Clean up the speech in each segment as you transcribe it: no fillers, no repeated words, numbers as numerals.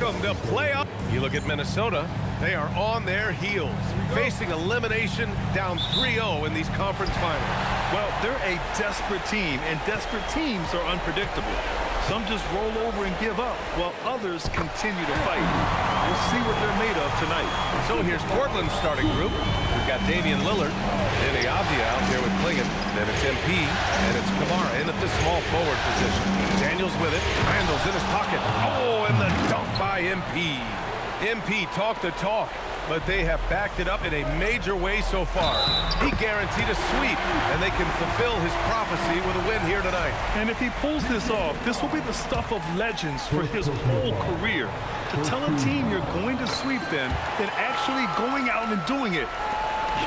welcome to playoff. You look at Minnesota, they are on their heels, facing elimination down 3-0 in these conference finals. Well, they're a desperate team, and desperate teams are unpredictable. Some just roll over and give up, while others continue to fight. We'll see what they're made of tonight. So here's Portland's starting group. We've got Damian Lillard, Danny Avdia out there with Klingon. Then it's MP, and it's Kamara in at the small forward position. Daniels with it. Randall's in his pocket. Oh, and the dunk by MP. MP talked the talk, but they have backed it up in a major way so far. He guaranteed a sweep, and they can fulfill his prophecy with a win here tonight. And if he pulls this off, this will be the stuff of legends for his whole career. To tell a team you're going to sweep them, then actually going out and doing it.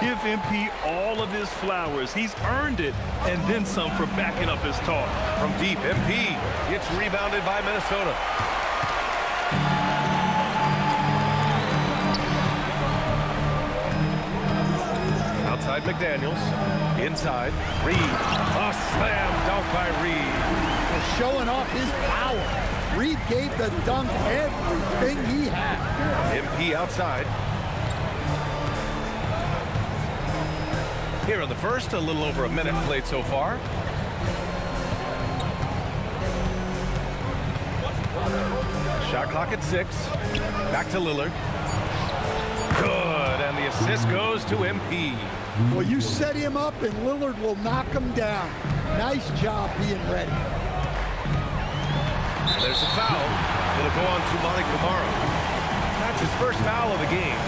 Give MP all of his flowers. He's earned it, and then some for backing up his talk. From deep, MP gets rebounded by Minnesota. Outside McDaniels, inside, Reed, a slam dunk by Reed. Showing off his power. Reed gave the dunk everything he had. MP outside. Here in the first, a little over a minute played so far. Shot clock at 6. Back to Lillard. Good, and the assist goes to MP. Well, you set him up, and Lillard will knock him down. Nice job being ready. There's a foul. It'll go on to Kamara. That's his first foul of the game.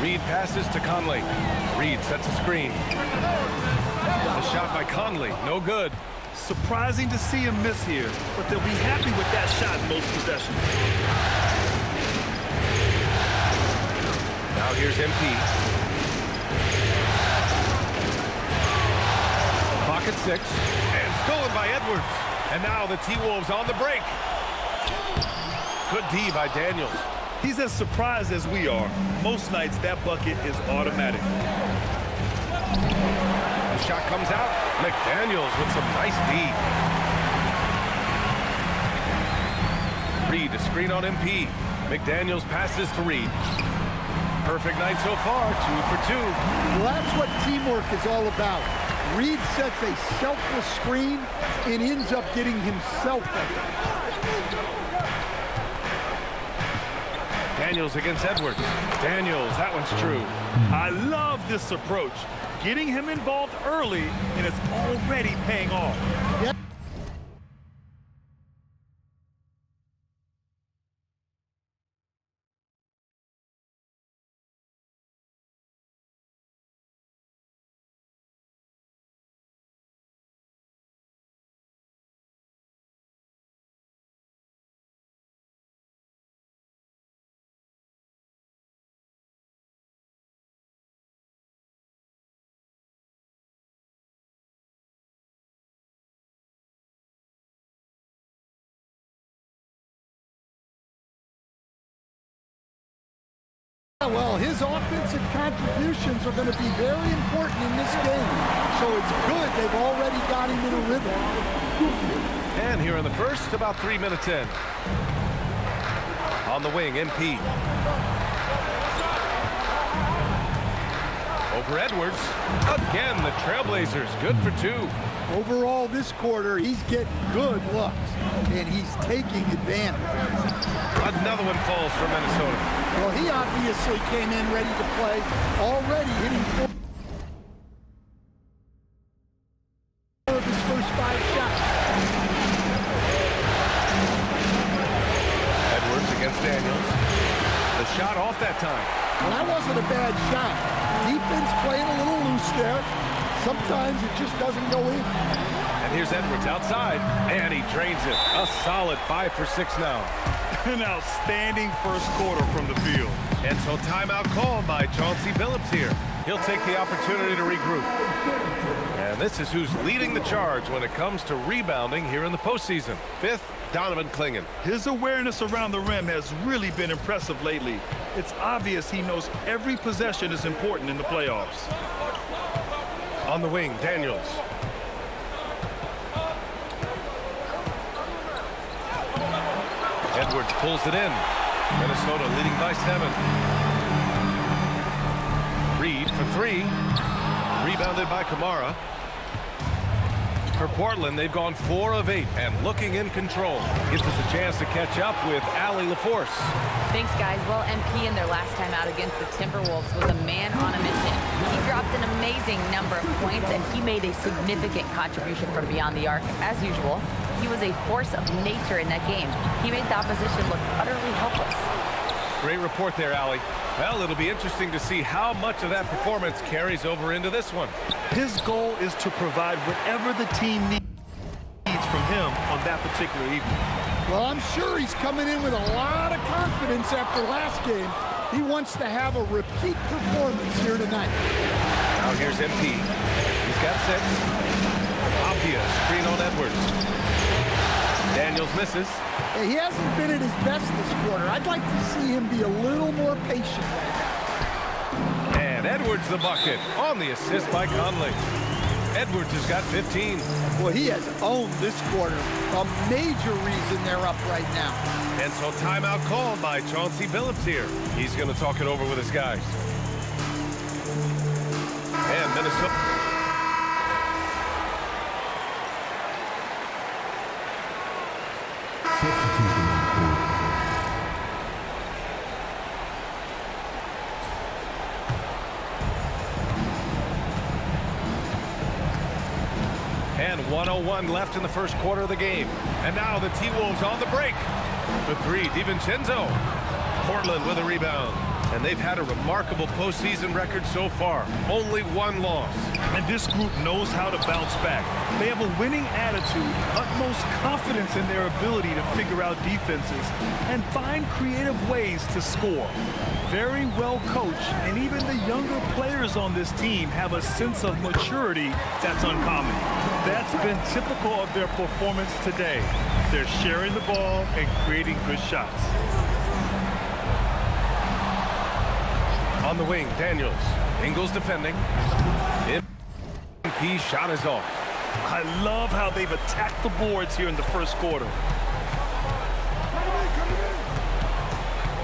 Reed passes to Conley. Reed sets a screen. The shot by Conley, no good. Surprising to see him miss here, but they'll be happy with that shot in most possessions. Now here's MP. Clock at 6, and stolen by Edwards. And now the T-Wolves on the break. Good D by Daniels. He's as surprised as we are. Most nights, that bucket is automatic. The shot comes out. McDaniels with some nice D. Reed, a screen on MP. McDaniels passes to Reed. Perfect night so far, 2 for 2. Well, that's what teamwork is all about. Reed sets a selfless screen and ends up getting himself open. Daniels against Edwards. Daniels, that one's true. I love this approach. Getting him involved early, and it's already paying off. Yeah. Well, his offensive contributions are going to be very important in this game. So it's good they've already got him in a rhythm. And here in the first, about 3 minutes in. On the wing, MP. Over Edwards. Again, the Trailblazers, good for 2. Overall, this quarter, he's getting good looks, and he's taking advantage. Another one falls for Minnesota. Well, he obviously came in ready to play, already hitting 4 of his first 5 shots. Edwards against Daniels. The shot off that time. Well, that wasn't a bad shot. Defense playing a little loose there. Sometimes it just doesn't go in. And here's Edwards outside, and he drains it. A solid 5 for 6 now. An outstanding first quarter from the field. And so timeout called by Chauncey Billups here. He'll take the opportunity to regroup. And this is who's leading the charge when it comes to rebounding here in the postseason. 5th, Donovan Klingon. His awareness around the rim has really been impressive lately. It's obvious he knows every possession is important in the playoffs. On the wing, Daniels. Edwards pulls it in. Minnesota leading by 7. Reed for 3. Rebounded by Kamara. For Portland, they've gone 4 of 8 and looking in control. Gives us a chance to catch up with Allie LaForce. Thanks, guys. Well, MP in their last time out against the Timberwolves was a man on a mission. He dropped an amazing number of points, and he made a significant contribution from beyond the arc, as usual. He was a force of nature in that game. He made the opposition look utterly helpless. Great report there, Allie. Well, it'll be interesting to see how much of that performance carries over into this one. His goal is to provide whatever the team needs from him on that particular evening. Well, I'm sure he's coming in with a lot of confidence after last game. He wants to have a repeat performance here tonight. Now here's MP. He's got 6. Obvious screen on Edwards. Daniels misses. He hasn't been at his best this quarter. I'd like to see him be a little more patient right now. And Edwards the bucket on the assist by Conley. Edwards has got 15. Well, he has owned this quarter. A major reason they're up right now. And so timeout called by Chauncey Billups here. He's going to talk it over with his guys. And Minnesota. And 1:01 left in the first quarter of the game. And now the T-Wolves on the break. The 3, DiVincenzo. Portland with a rebound. And they've had a remarkable postseason record so far. Only 1 loss. And this group knows how to bounce back. They have a winning attitude, utmost confidence in their ability to figure out defenses, and find creative ways to score. Very well coached, and even the younger players on this team have a sense of maturity that's uncommon. That's been typical of their performance today. They're sharing the ball and creating good shots. On the wing, Daniels. Ingles defending. MP shot is off. I love how they've attacked the boards here in the first quarter.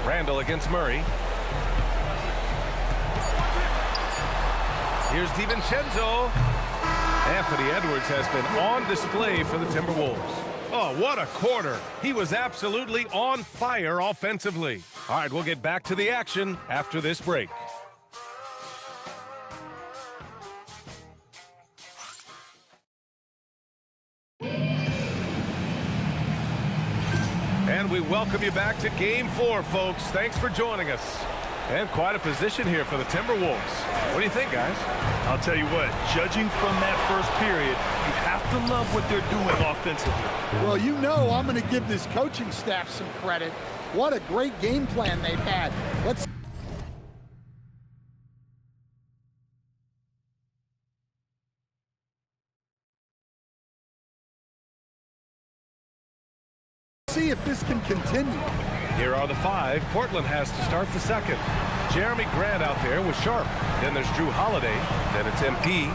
Randall against Murray. Here's DiVincenzo. Anthony Edwards has been on display for the Timberwolves. Oh, what a quarter. He was absolutely on fire offensively. All right, we'll get back to the action after this break. And we welcome you back to Game 4, folks. Thanks for joining us. And quite a position here for the Timberwolves. What do you think, guys? I'll tell you what, judging from that first period, you have to love what they're doing offensively. Well, you know I'm going to give this coaching staff some credit. What a great game plan they've had. Let's see if this can continue. Here are the 5. Portland has to start the second. Jeremy Grant out there with Sharp. Then there's Drew Holiday. Then it's MP.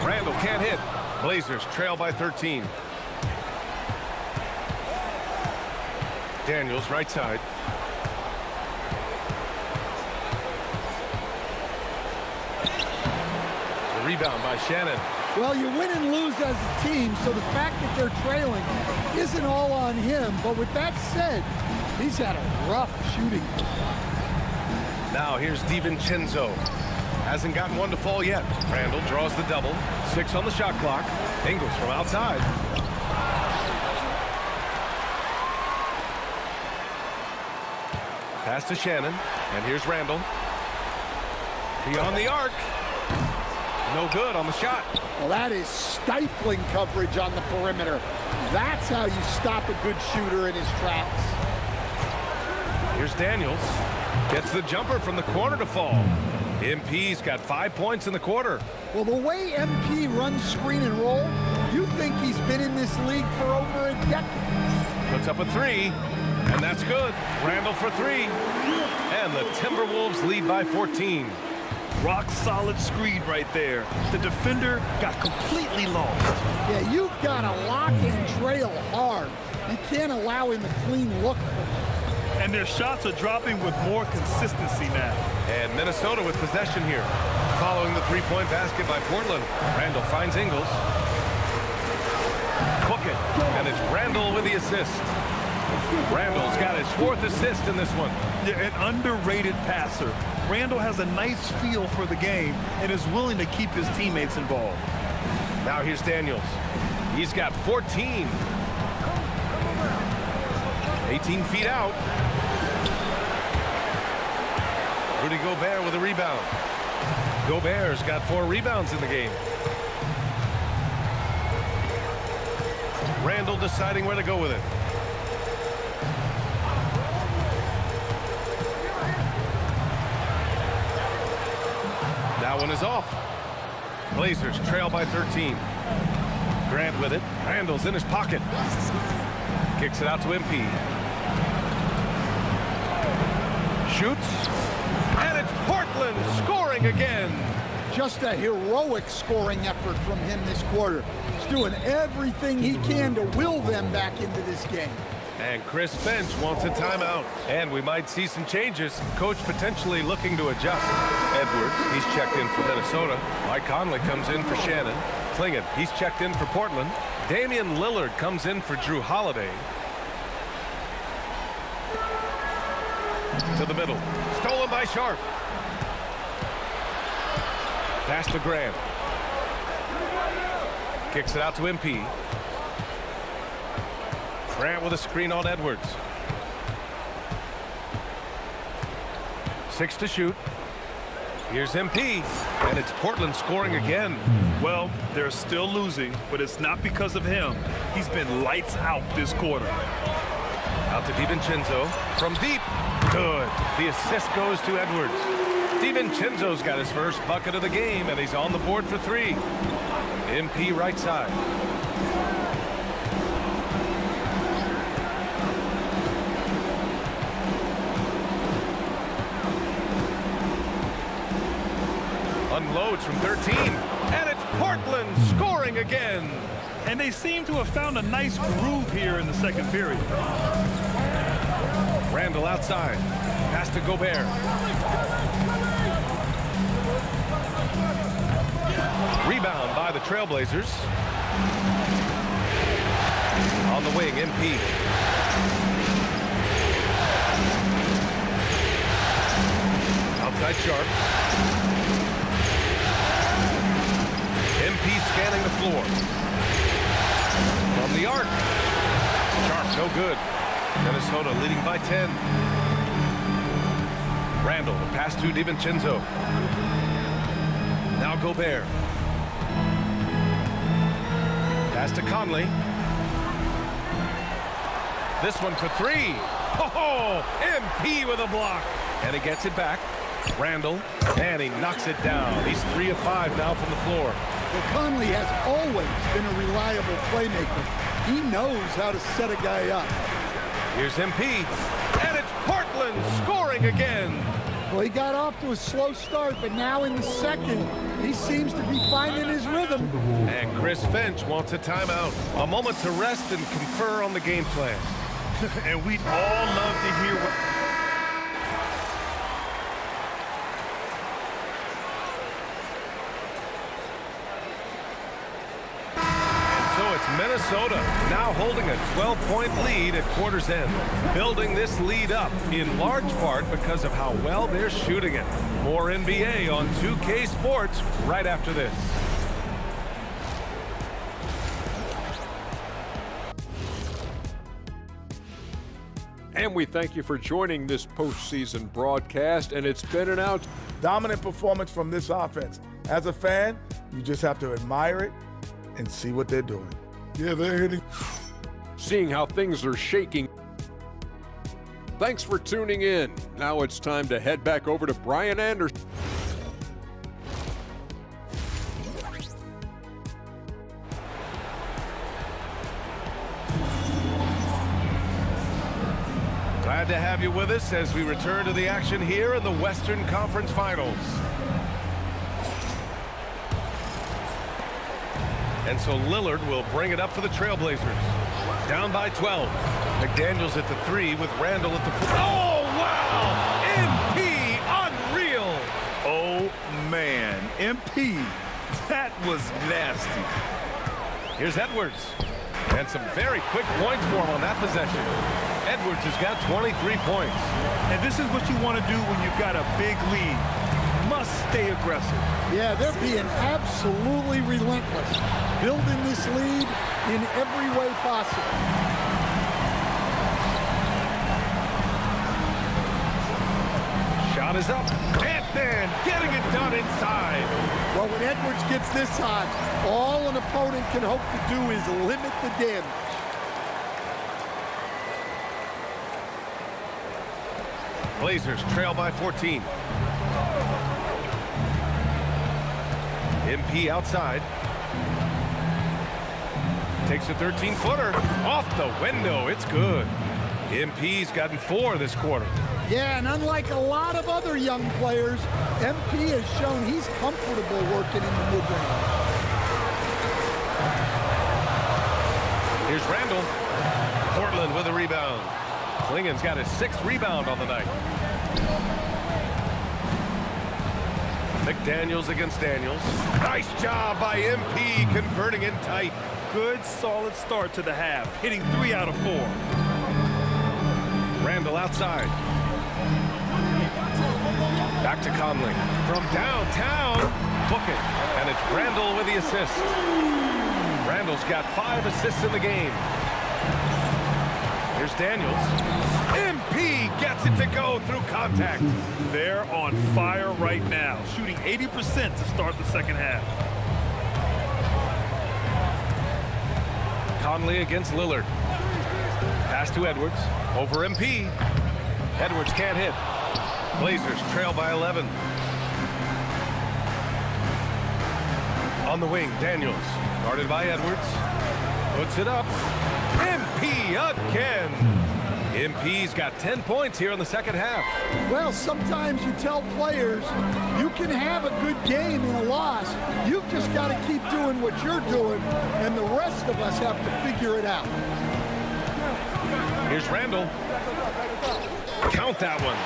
Randall can't hit. Blazers trail by 13. Daniels right side. The rebound by Shannon. Well, you win and lose as a team, so the fact that they're trailing isn't all on him. But with that said, he's had a rough shooting performance. Now here's DiVincenzo. Hasn't gotten one to fall yet. Randall draws the double. 6 on the shot clock. Ingles from outside. Pass to Shannon. And here's Randall. Beyond the arc. No good on the shot. Well, that is stifling coverage on the perimeter. That's how you stop a good shooter in his tracks. Here's Daniels. Gets the jumper from the corner to fall. MP's got 5 points in the quarter. Well, the way MP runs screen and roll, you think he's been in this league for over a decade. Puts up a 3, and that's good. Randall for 3. And the Timberwolves lead by 14. Rock-solid screen right there. The defender got completely lost. Yeah, you've got to lock and trail hard. You can't allow him a clean look for him. And their shots are dropping with more consistency now. And Minnesota with possession here. Following the three-point basket by Portland. Randall finds Ingles. Cook it. And it's Randall with the assist. Randall's got his 4th assist in this one. Yeah, an underrated passer. Randall has a nice feel for the game and is willing to keep his teammates involved. Now here's Daniels. He's got 14. 18 feet out. Rudy Gobert with a rebound. Gobert's got 4 rebounds in the game. Randall deciding where to go with it. That one is off. Blazers trail by 13. Grant with it. Randall's in his pocket. Kicks it out to MP. Shoots. And it's Portland scoring again. Just a heroic scoring effort from him this quarter. He's doing everything he can to will them back into this game. And Chris Finch wants a timeout. And we might see some changes. Coach potentially looking to adjust. Edwards, he's checked in for Minnesota. Mike Conley comes in for Shannon. Klingon, he's checked in for Portland. Damian Lillard comes in for Drew Holiday. To the middle. Stolen by Sharp. Pass to Grant. Kicks it out to MP. Grant with a screen on Edwards. 6 to shoot. Here's MP. And it's Portland scoring again. Well, they're still losing, but it's not because of him. He's been lights out this quarter. Out to DiVincenzo. From deep. Good. The assist goes to Edwards. DiVincenzo's got his first bucket of the game, and he's on the board for 3. MP right side. Unloads from 13. And it's Portland scoring again. And they seem to have found a nice groove here in the second period. Randall outside. Pass to Gobert. Rebound by the Trailblazers. On the wing, MP. Outside Sharp. MP scanning the floor. From the arc. Sharp, no good. Minnesota leading by 10. Randall, the pass to DiVincenzo. Now Gobert. Pass to Conley. This one for 3. Oh, MP with a block. And he gets it back. Randall, and he knocks it down. He's 3 of 5 now from the floor. Well, Conley has always been a reliable playmaker. He knows how to set a guy up. Here's MP, and it's Portland scoring again. Well, he got off to a slow start, but now in the second, he seems to be finding his rhythm. And Chris Finch wants a timeout. A moment to rest and confer on the game plan. And we'd all love to hear what... Minnesota now holding a 12-point lead at quarter's end, building this lead up in large part because of how well they're shooting it. More NBA on 2K Sports right after this. And we thank you for joining this postseason broadcast, and it's been an dominant performance from this offense. As a fan, you just have to admire it and see what they're doing. Yeah, they're hitting. Seeing how things are shaking. Thanks for tuning in. Now it's time to head back over to Brian Anderson. Glad to have you with us as we return to the action here in the Western Conference Finals. And so Lillard will bring it up for the Trailblazers. Down by 12. McDaniels at the 3 with Randall at the 4. Oh, wow! MP, unreal! Oh, man. MP, that was nasty. Here's Edwards. And some very quick points for him on that possession. Edwards has got 23 points. And this is what you want to do when you've got a big lead. Must stay aggressive. Yeah, they're being absolutely relentless, building this lead in every way possible. Shot is up. Ant-Man getting it done inside. Well, when Edwards gets this hot, all an opponent can hope to do is limit the damage. Blazers trail by 14. MP outside. Takes a 13-footer. Off the window. It's good. MP's gotten 4 this quarter. Yeah, and unlike a lot of other young players, MP has shown he's comfortable working in the mid-range. Here's Randall. Portland with a rebound. Klingen's got his 6th rebound on the night. McDaniels against Daniels. Nice job by MP converting in tight. Good, solid start to the half, hitting 3 out of 4. Randall outside. Back to Conley. From downtown. Book it. And it's Randall with the assist. Randall's got 5 assists in the game. Here's Daniels. MP gets it to go through contact. They're on fire right now, shooting 80% to start the second half. Conley against Lillard. Pass to Edwards. Over MP. Edwards can't hit. Blazers trail by 11. On the wing, Daniels. Guarded by Edwards. Puts it up. MP again. MP's got 10 points here in the second half. Well, sometimes you tell players you can have a good game in a loss. You've just got to keep doing what you're doing, and the rest of us have to figure it out. Here's Randall. Count that one.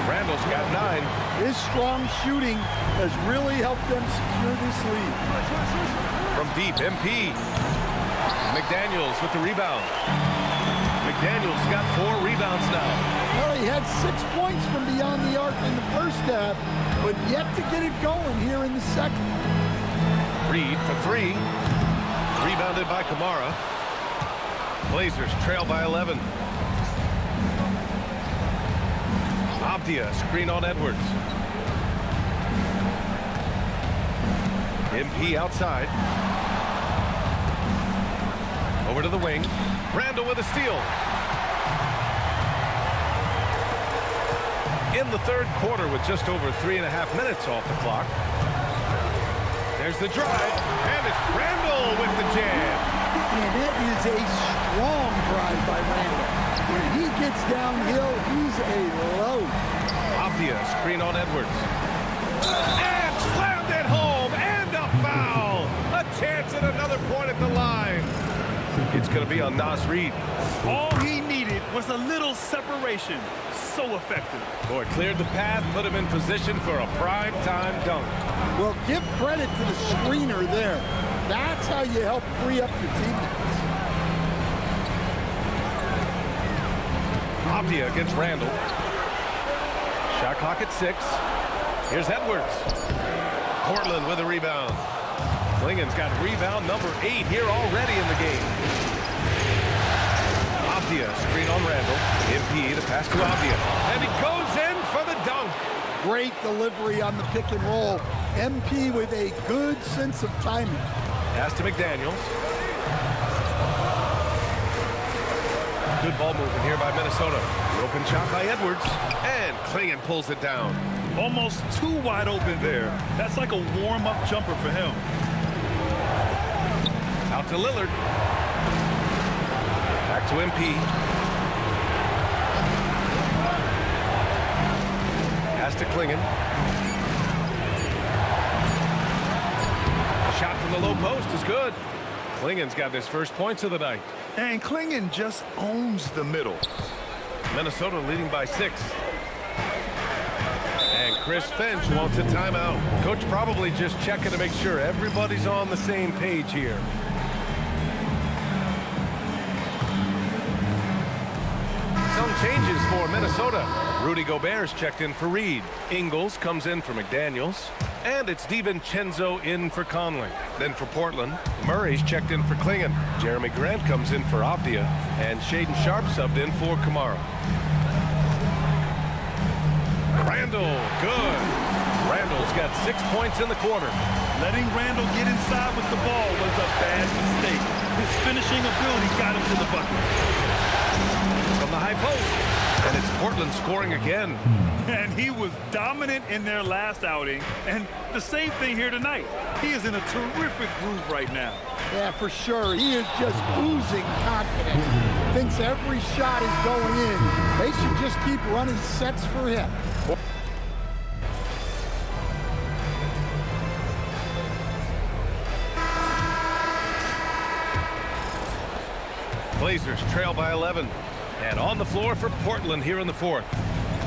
Randall's got 9. His strong shooting has really helped them secure this lead. From deep, MP. McDaniels with the rebound. McDaniels got 4 rebounds now. Well, he had 6 points from beyond the arc in the first half, but yet to get it going here in the second. Reed for 3. Rebounded by Kamara. Blazers trail by 11. Avdia, screen on Edwards. MP outside. Over to the wing. Randall with a steal. In the third quarter with just over 3.5 minutes off the clock. There's the drive, and it's Randall with the jam. And it is a strong drive by Randall. When he gets downhill, he's a load. Avdia, screen on Edwards. And slammed it home, and a foul. A chance at another point at the line. It's going to be on Nas Reed. All he needed was a little separation. So effective. Boy, cleared the path, put him in position for a prime-time dunk. Well, give credit to the screener there. That's how you help free up your teammates. Avdia against Randall. Shot clock at 6. Here's Edwards. Portland with a rebound. Klingen's got rebound number 8 here already in the game. Avdia, screen on Randall. MP, the pass to Avdia. And he goes in for the dunk. Great delivery on the pick and roll. MP with a good sense of timing. Pass to McDaniels. Good ball movement here by Minnesota. The open shot by Edwards. And Klingen pulls it down. Almost too wide open there. That's like a warm-up jumper for him. Out to Lillard. Back to MP. Pass to Klingen. The shot from the low post is good. Klingen's got his first points of the night. And Klingen just owns the middle. Minnesota leading by 6. And Chris Finch wants a timeout. Coach probably just checking to make sure everybody's on the same page here. Some changes for Minnesota. Rudy Gobert's checked in for Reed. Ingles comes in for McDaniels. And it's DiVincenzo in for Conley. Then for Portland, Murray's checked in for Klingen. Jeremy Grant comes in for Avdia. And Shaden Sharp subbed in for Kamara. Randall, good. Randall's got 6 points in the quarter. Letting Randall get inside with the ball was a bad mistake. His finishing ability got him to the bucket. From the high post. And it's Portland scoring again. And he was dominant in their last outing. And the same thing here tonight. He is in a terrific groove right now. Yeah, for sure. He is just oozing confidence. Thinks every shot is going in. They should just keep running sets for him. Blazers trail by 11. And on the floor for Portland here in the 4th.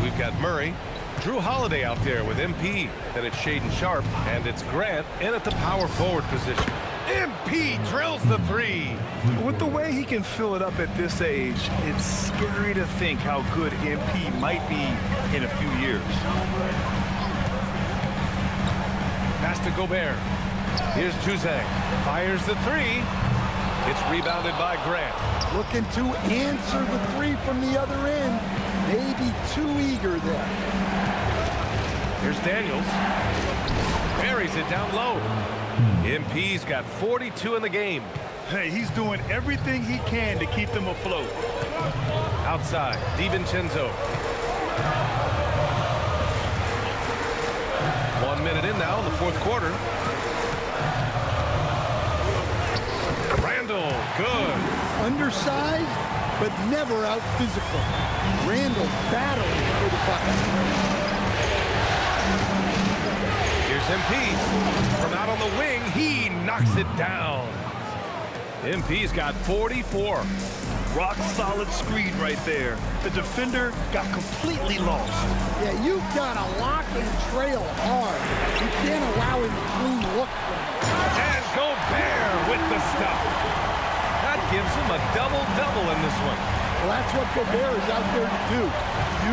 We've got Murray, Drew Holiday out there with MP. Then it's Shaden Sharp, and it's Grant in at the power forward position. MP drills the 3. With the way he can fill it up at this age, it's scary to think how good MP might be in a few years. Pass to Gobert. Here's Juzang. Fires the 3. It's rebounded by Grant. Looking to answer the 3 from the other end. Maybe too eager there. Here's Daniels. Buries it down low. MP's got 42 in the game. Hey, he's doing everything he can to keep them afloat. Outside, DiVincenzo. 1 minute in now in the 4th quarter. Randall, good. Undersized, but never out physical. Randall battling for the bucket. Here's MP. From out on the wing, he knocks it down. MP's got 44. Rock solid screen right there. The defender got completely lost. Yeah, you've got to lock and trail hard. You can't allow him to clean look from it. And Gobert with the stuff. That gives him a double-double in this one. Well, that's what Gobert is out there to do.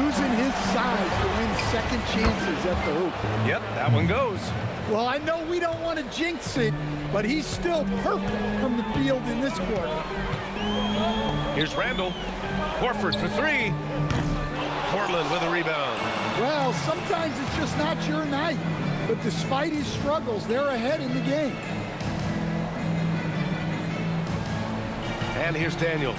Using his size to win second chances at the hoop. Yep, that one goes. Well, I know we don't want to jinx it, but he's still perfect from the field in this quarter. Here's Randall. Horford for 3. Portland with a rebound. Well, sometimes it's just not your night. But despite his struggles, they're ahead in the game. And here's Daniels.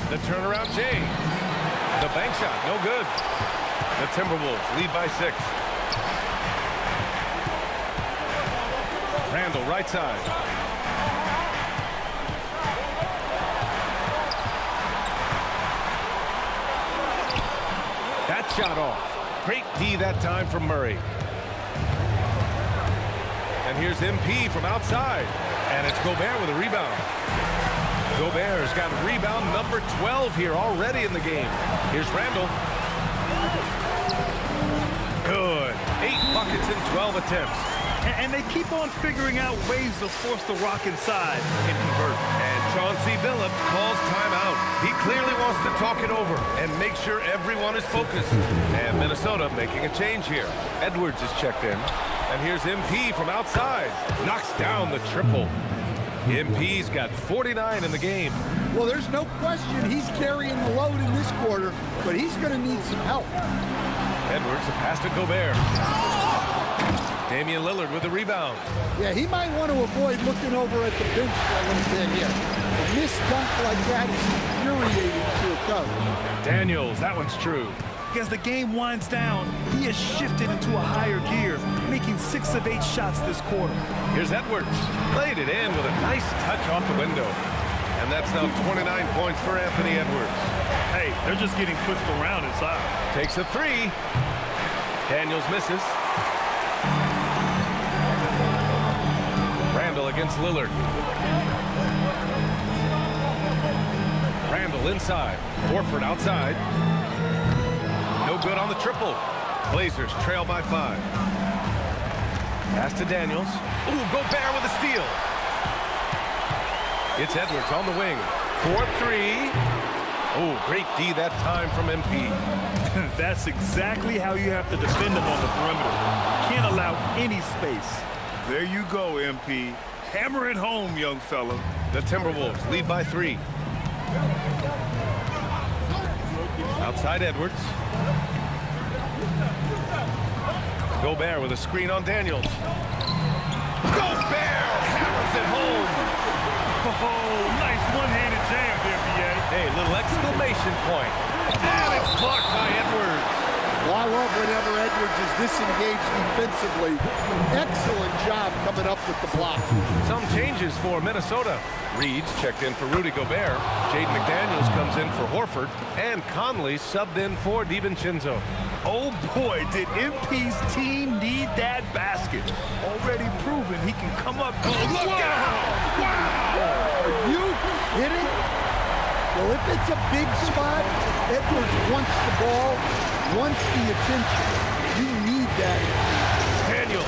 The turnaround Jay. The bank shot, no good. The Timberwolves lead by 6. Randall, right side. That shot off. Great D that time from Murray. And here's MP from outside. And it's Gobert with a rebound. Gobert's got rebound number 12 here already in the game. Here's Randall. Good. 8 buckets in 12 attempts. And they keep on figuring out ways to force the rock inside and convert. And Chauncey Billups calls timeout. He clearly wants to talk it over and make sure everyone is focused. And Minnesota making a change here. Edwards is checked in. And here's MP from outside. Knocks down the triple. MP's got 49 in the game. Well, there's no question he's carrying the load in this quarter, but he's going to need some help. Edwards, a pass to Gobert. Damian Lillard with the rebound. Yeah, he might want to avoid looking over at the bench for a little bit here. A missed dunk like that is infuriating to a coach. Daniels, that one's true. As the game winds down, he has shifted into a higher gear, making 6 of 8 shots this quarter. Here's Edwards. Played it in with a nice touch off the window. And that's now 29 points for Anthony Edwards. Hey, they're just getting pushed around inside. Takes a 3. Daniels misses. Randall against Lillard. Randall inside. Horford outside. No good on the triple. Blazers trail by 5. Pass to Daniels. Ooh, Gobert with a steal. It's Edwards on the wing. 4-3. Oh, great D that time from MP. That's exactly how you have to defend them on the perimeter. Can't allow any space. There you go, MP. Hammer it home, young fella. The Timberwolves lead by 3. Outside Edwards. Gobert with a screen on Daniels. Gobert hammers it home. Oh, nice one-handed jam there, BA. Hey, little exclamation point. And it's blocked by Edwards. Well, I love whenever Edwards is disengaged defensively. Excellent job coming up with the block. Some changes for Minnesota. Reed's checked in for Rudy Gobert. Jaden McDaniels comes in for Horford. And Conley subbed in for DiVincenzo. Oh boy, did MP's team need that basket. Already proven he can come up. Oh, look out! Wow! Are you kidding? Well, if it's a big spot, Edwards wants the ball, wants the attention. You need that. Daniels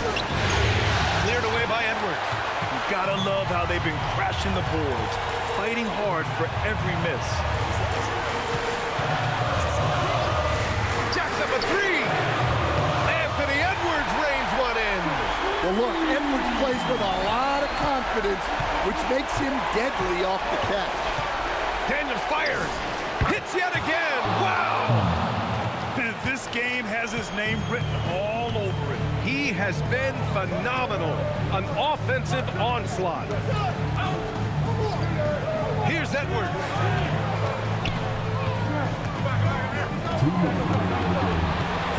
cleared away by Edwards. You gotta love how they've been crashing the boards, fighting hard for every miss. Jacks up a 3. Anthony Edwards reins one in. Well, look, Edwards plays with a lot of confidence, which makes him deadly off the catch. Daniels fires. Hits yet again. Wow! This game has his name written all over it. He has been phenomenal. An offensive onslaught. Here's Edwards.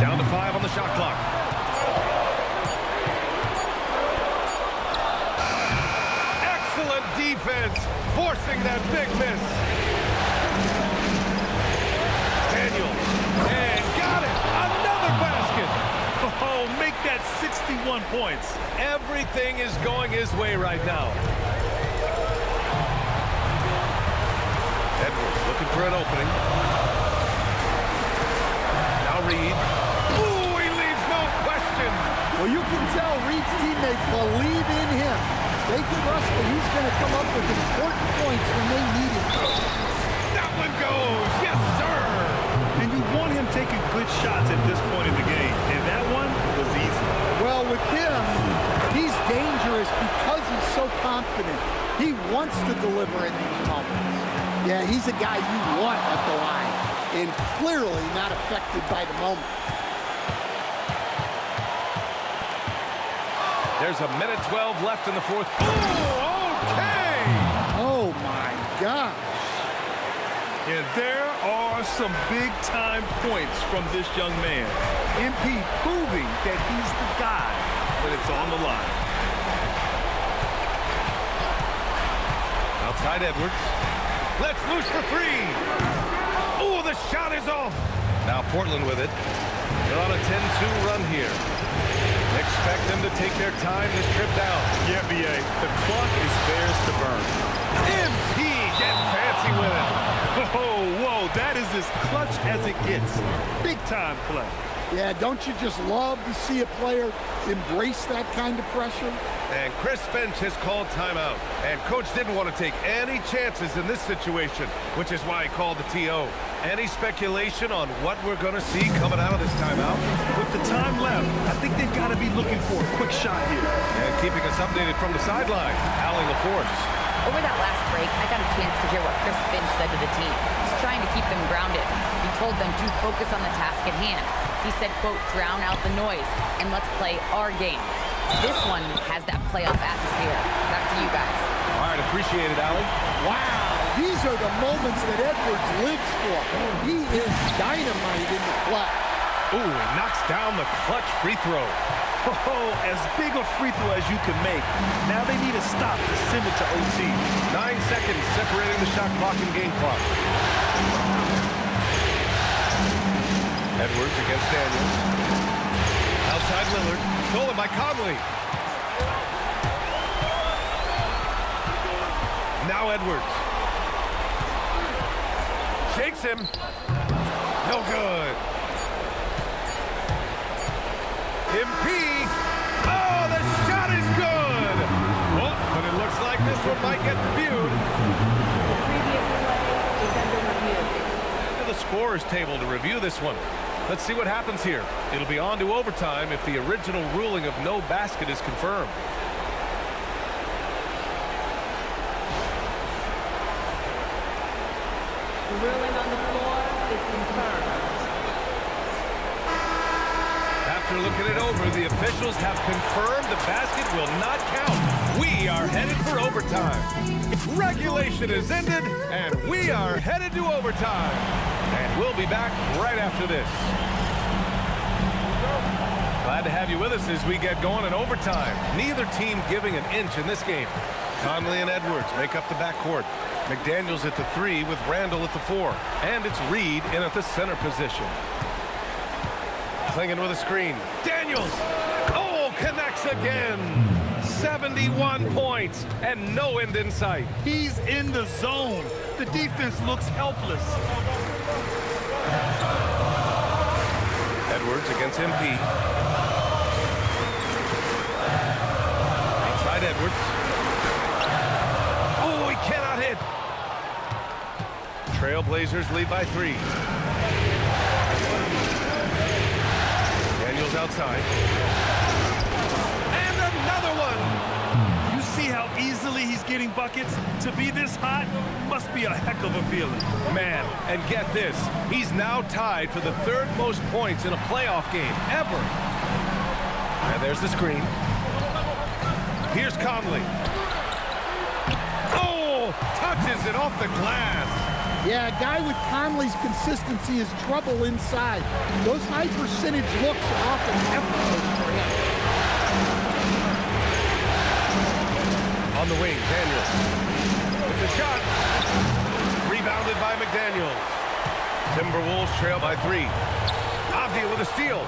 Down to 5 on the shot clock. Excellent defense, forcing that big miss. Daniels, and got it. Another basket. Oh, make that 61 points. Everything is going his way right now. Edwards looking for an opening. Now Reed. Ooh, he leaves no question. Well, you can tell Reed's teammates believe in him. They trust that he's going to come up with important points when they need him. That one goes. Yes, sir. And you want him taking good shots at this point in the game. And that one was easy. Well, with him, he's dangerous because he's so confident. He wants to deliver in these moments. Yeah, he's a guy you want at the line, and clearly not affected by the moment. There's a minute 12 left in the fourth. Oh, okay. Oh, my gosh. And there are some big-time points from this young man. MP proving that he's the guy when it's on the line. Outside Edwards. Let's loose for 3. Oh, the shot is off. Now Portland with it. They're on a 10-2 run here. Expect them to take their time this trip down. Yeah, BA, the clock is theirs to burn. MP getting fancy with it. Oh, whoa, that is as clutch as it gets. Big-time play. Yeah, don't you just love to see a player embrace that kind of pressure? And Chris Finch has called timeout. And Coach didn't want to take any chances in this situation, which is why he called the TO. Any speculation on what we're going to see coming out of this timeout? With the time left, I think they've got to be looking for a quick shot here. And keeping us updated from the sideline, Allie LaForce. Over that last break, I got a chance to hear what Chris Finch said to the team. He's trying to keep them grounded. He told them to focus on the task at hand. He said, quote, drown out the noise and let's play our game. This one has that playoff atmosphere. Back to you guys. All right, appreciate it, Allie. Wow, these are the moments that Edwards lives for. He is dynamite in the clutch. Ooh, he knocks down the clutch free throw. Oh, as big a free throw as you can make. Now they need a stop to send it to OT. 9 seconds separating the shot clock and game clock. Edwards against Daniels. Outside Lillard. Stolen by Conley. Now Edwards. Shakes him. No good. MP. Oh, the shot is good. Oh, but it looks like this one might get reviewed. The previous play is under review. To the scorer's table to review this one. Let's see what happens here. It'll be on to overtime if the original ruling of no basket is confirmed. The ruling on the floor is confirmed. After looking it over, the officials have confirmed the basket will not count. We are headed for overtime. Regulation is ended, and we are headed to overtime. And we'll be back right after this. Glad to have you with us as we get going in overtime. Neither team giving an inch in this game. Conley and Edwards make up the backcourt. McDaniels at the 3 with Randall at the 4. And it's Reed in at the center position. Clinging with a screen. Daniels! Oh, connects again! 71 points and no end in sight. He's in the zone. The defense looks helpless. Edwards against MP. Inside Edwards. Oh, he cannot hit. Trailblazers lead by 3. Daniels outside. And another one. You see how easily he's getting buckets? To be this hot must be a heck of a feeling. Man, and get this. He's now tied for the 3rd most points in a playoff game ever. And there's the screen. Here's Conley. Oh, touches it off the glass. Yeah, a guy with Conley's consistency is trouble inside. Those high percentage looks are often effortless for him. On the wing, Daniels. With the shot. Rebounded by McDaniels. Timberwolves trail by 3. Avdia with a steal.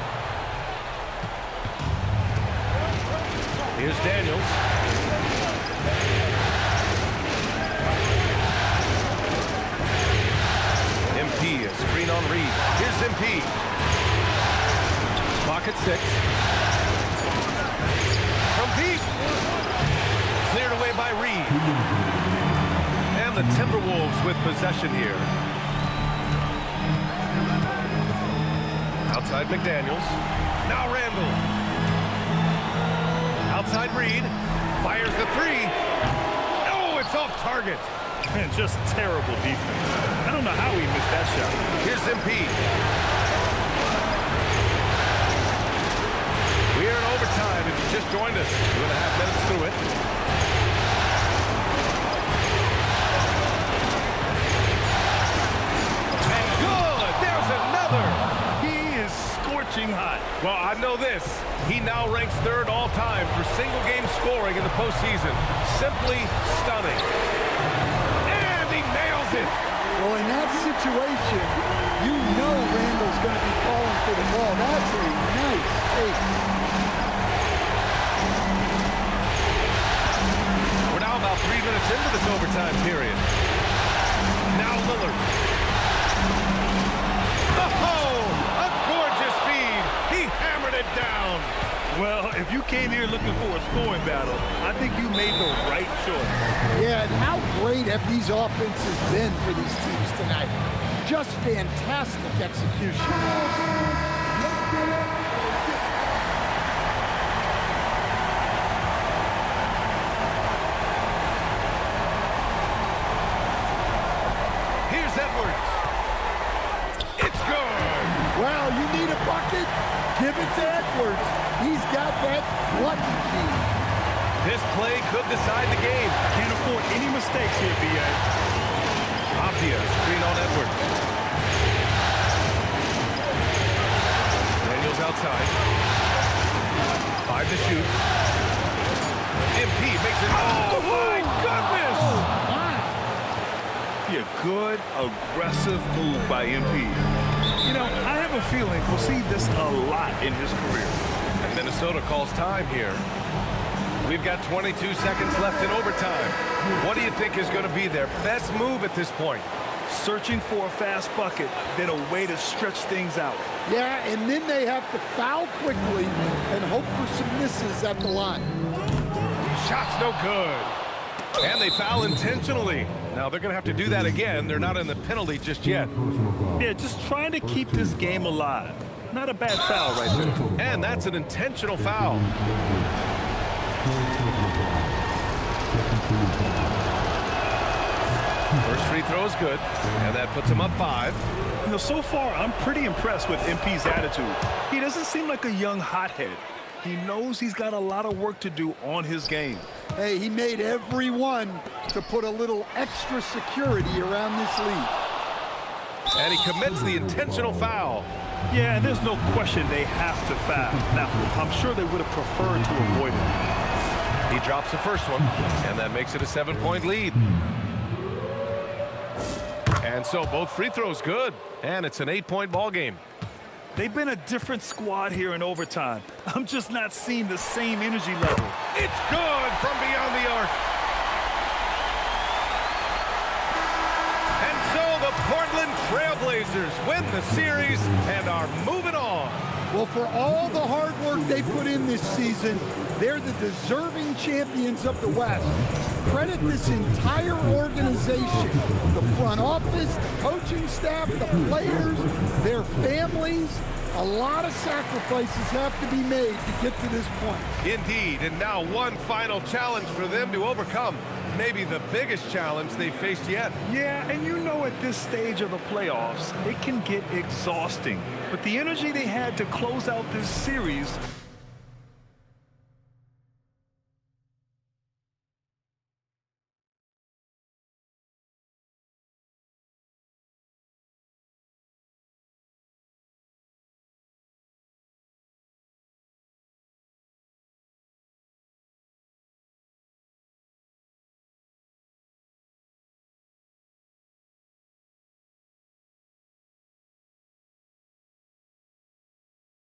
Here's Daniels. MP, a screen on Reed. Here's MP. Clock at 6. From deep. Cleared away by Reed. And the Timberwolves with possession here. Outside McDaniels. Now Randall. Outside Reed. Fires the 3. Oh, it's off target. Man, just terrible defense. I don't know how he missed that shot. Here's MP. We are in overtime if you just joined us. 2.5 minutes through it. And good! There's another! He is scorching hot. Well, I know this. He now ranks 3rd all-time for single-game scoring in the postseason. Simply stunning. It. Well, in that situation, you know Randall's going to be calling for the ball. That's a nice take. We're now about 3 minutes into this overtime period. Now Lillard. Oh, a gorgeous feed. He hammered it down. Well, if you came here looking for a scoring battle, I think you made the right choice. Yeah, and how great have these offenses been for these teams tonight? Just fantastic execution. Here's Edwards. It's good. Well, you need a bucket? Give it to Edwards. He's got that clutch key. This play could decide the game. Can't afford any mistakes here, B.A. Avdia, screen on Edwards. Daniels outside. 5 to shoot. MP makes it. Oh, my goodness! Yeah, good, aggressive move by MP. You know, I have a feeling we'll see this a lot in his career. And Minnesota calls time here. We've got 22 seconds left in overtime. What do you think is going to be their best move at this point? Searching for a fast bucket, then a way to stretch things out. Yeah, and then they have to foul quickly and hope for some misses at the line. Shot's no good. And they foul intentionally. Now they're going to have to do that again. They're not in the penalty just yet. Yeah, just trying to keep this game alive. Not a bad foul right there. And that's an intentional foul. First free throw is good, and that puts him up 5. You know, so far, I'm pretty impressed with MP's attitude. He doesn't seem like a young hothead. He knows he's got a lot of work to do on his game. Hey, he made every one to put a little extra security around this lead. And he commits the intentional foul. Yeah, and there's no question they have to foul. Now, I'm sure they would have preferred to avoid it. He drops the first one, and that makes it a 7-point lead. And so both free throws good, and it's an 8-point ball game. They've been a different squad here in overtime. I'm just not seeing the same energy level. It's good from beyond the arc. And so the Portland Trailblazers win the series and are moving on. Well, for all the hard work they put in this season, they're the deserving champions of the West. Credit this entire organization, the front office, the coaching staff, the players, their families. A lot of sacrifices have to be made to get to this point. Indeed, and now one final challenge for them to overcome. Maybe the biggest challenge they've faced yet. Yeah, and you know at this stage of the playoffs, it can get exhausting. But the energy they had to close out this series